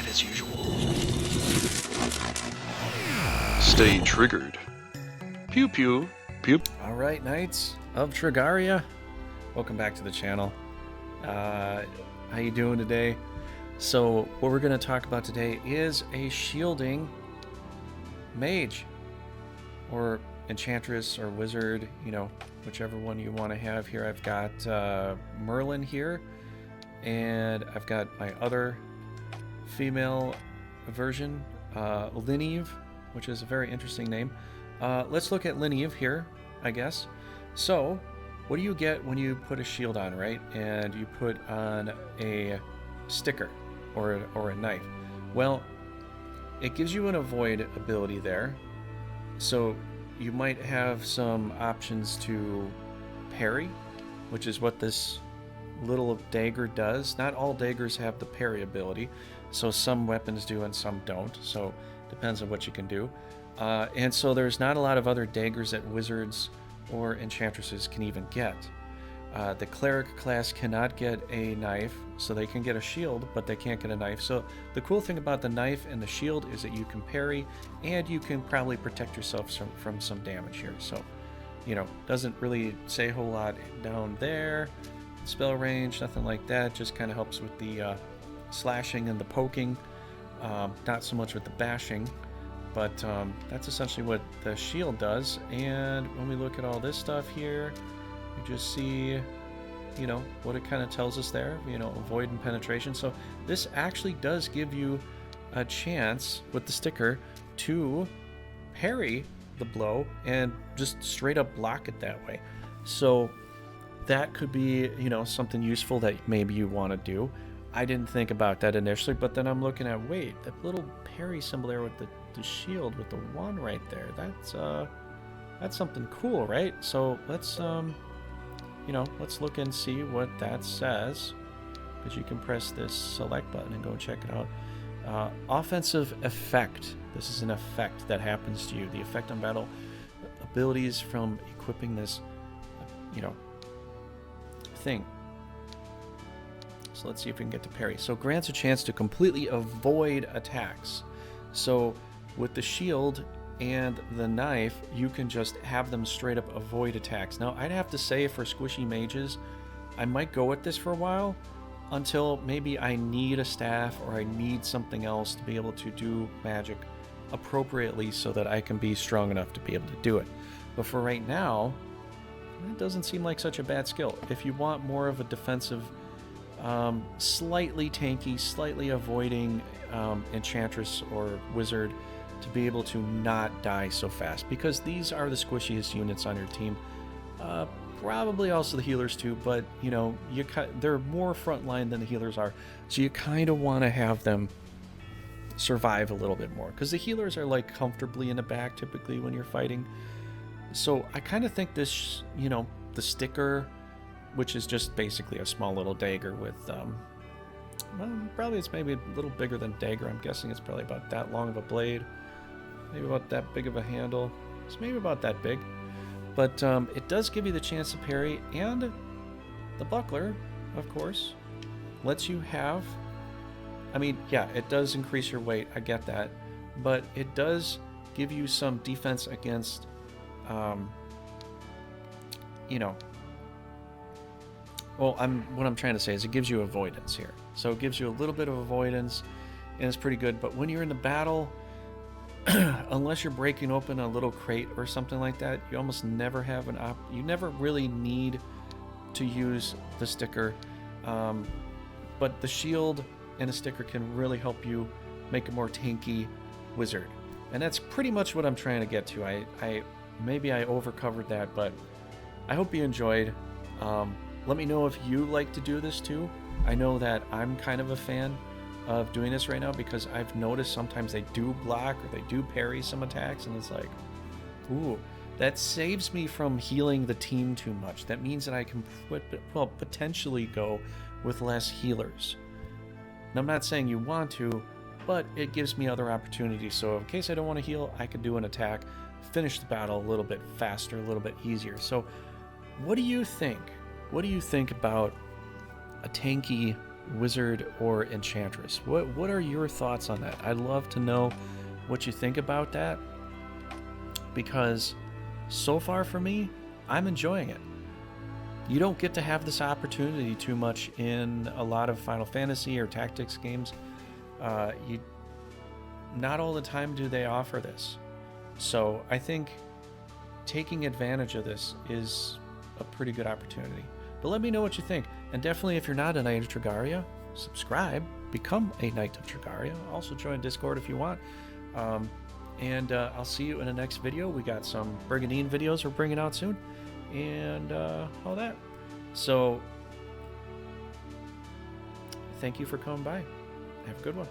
as usual. Stay triggered. Pew pew, pew. Alright, Knights of Trigaria, welcome back to the channel. How you doing today? So what we're going to talk about today is a shielding mage, or enchantress, or wizard, you know, whichever one you want to have here. I've got Merlin here, and I've got my other female version, Lineve, which is a very interesting name. Let's look at Lineve here, I guess. So, what do you get when you put a shield on, right? And you put on a sticker or a knife. Well, it gives you an avoid ability there. So you might have some options to parry, which is what this little dagger does. Not all daggers have the parry ability, so some weapons do and some don't. So depends on what you can do. And so there's not a lot of other daggers that wizards or enchantresses can even get. The cleric class cannot get a knife, so they can get a shield, but they can't get a knife. So the cool thing about the knife and the shield is that you can parry, and you can probably protect yourself from some damage here. So, you know, doesn't really say a whole lot down there. Spell range, nothing like that. Just kind of helps with the slashing and the poking. Not so much with the bashing. But that's essentially what the shield does. And when we look at all this stuff here, you just see, you know, what it kind of tells us there, you know, avoid and penetration. So this actually does give you a chance with the sticker to parry the blow and just straight up block it that way. So that could be, you know, something useful that maybe you want to do. I didn't think about that initially, but then I'm looking at, wait, that little parry symbol there with the shield with the 1 right there, that's something cool, right? So let's you know, let's look and see what that says, because you can press this select button and go check it out. Offensive effect. This is an effect that happens to you. The effect on battle abilities from equipping this, you know, thing. So let's see if we can get to parry. So grants a chance to completely avoid attacks. So with the shield and the knife, you can just have them straight up avoid attacks. Now, I'd have to say for squishy mages, I might go with this for a while until maybe I need a staff or I need something else to be able to do magic appropriately so that I can be strong enough to be able to do it. But for right now, it doesn't seem like such a bad skill. If you want more of a defensive, slightly tanky, slightly avoiding enchantress or wizard to be able to not die so fast, because these are the squishiest units on your team. Probably also the healers too, but you know, they're more frontline than the healers are, so you kind of want to have them survive a little bit more, because the healers are like comfortably in the back typically when you're fighting. So I kind of think this, you know, the sticker, which is just basically a small little dagger with well, probably it's maybe a little bigger than dagger. I'm guessing it's probably about that long of a blade, maybe about that big of a handle. It's maybe about that big, but it does give you the chance to parry, and the buckler, of course, lets you have, I mean, yeah, it does increase your weight, I get that, but it does give you some defense against, you know, well, what I'm trying to say is it gives you avoidance here. So it gives you a little bit of avoidance, and it's pretty good. But when you're in the battle, unless you're breaking open a little crate or something like that, you almost never have you never really need to use the sticker. But the shield and a sticker can really help you make a more tanky wizard. And that's pretty much what I'm trying to get to. Maybe I overcovered that, but I hope you enjoyed. Let me know if you like to do this too. I know that I'm kind of a fan of doing this right now, because I've noticed sometimes they do block or they do parry some attacks, and it's like, ooh, that saves me from healing the team too much. That means that I can potentially go with less healers. And I'm not saying you want to, but it gives me other opportunities. So in case I don't want to heal, I could do an attack, finish the battle a little bit faster, a little bit easier. So what do you think? What do you think about a tanky wizard or enchantress. What are your thoughts on that? I'd love to know what you think about that, because so far for me, I'm enjoying it. You don't get to have this opportunity too much in a lot of Final Fantasy or Tactics games. Not all the time do they offer this. So I think taking advantage of this is a pretty good opportunity. But let me know what you think. And definitely, if you're not a Knight of Trigaria, subscribe, become a Knight of Trigaria. Also join Discord if you want. And I'll see you in the next video. We got some Brigandine videos we're bringing out soon, and all that. So thank you for coming by. Have a good one.